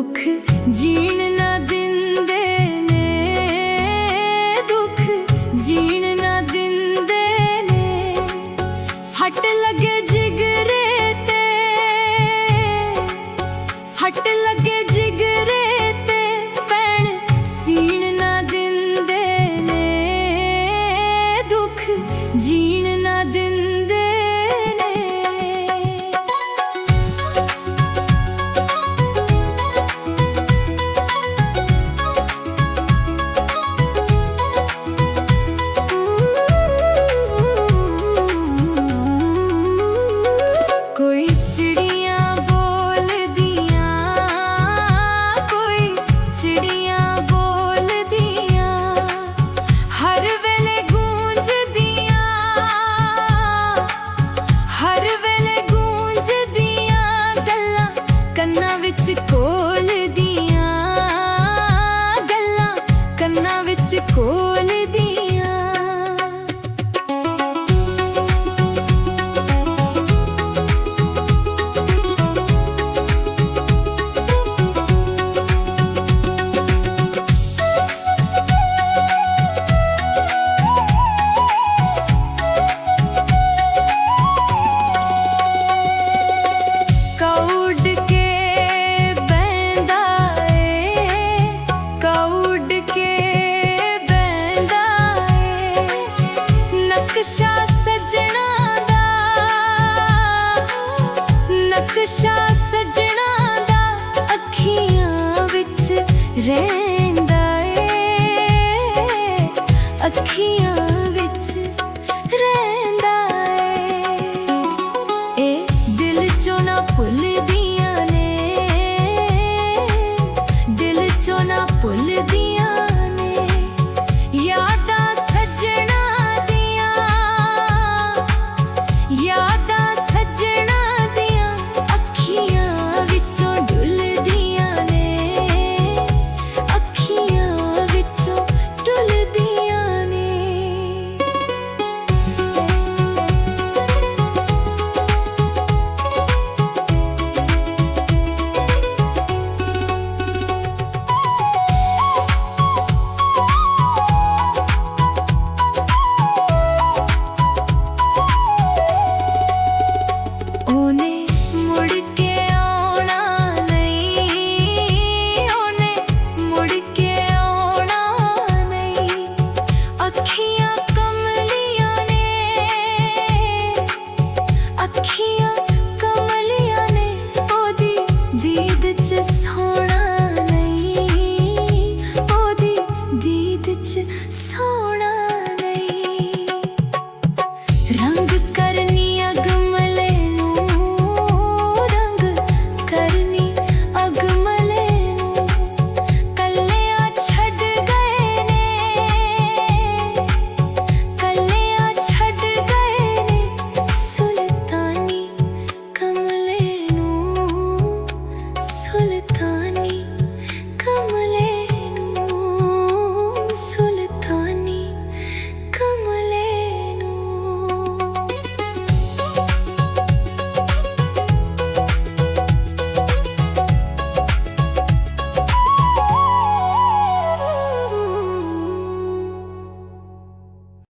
दुख जीण ना दिंदे ने, दुख जीण ना दिंदे ने। फट लगे जिगरे ते, फट लगे जिगरे ते, भैण सीण ना दिंदे ने, दुख जीण ना दिंदे। कोई चिड़ियाँ बोल दियाँ, कोई चिड़ियाँ बोल दियाँ, हर वेले गूंज दियाँ, हर वेले गूंज दियाँ। गल्लां कन्नां विच कोल दियां, गल्लां कन्नां विच कोल दियां। नक्शा सजना दा, नक्शा सजना दा, अखियां विच रहिंदा ए, अखियां विच रहिंदा ए। दिल चों ना भुलदियां ने, दिल चों ना भुलदियां।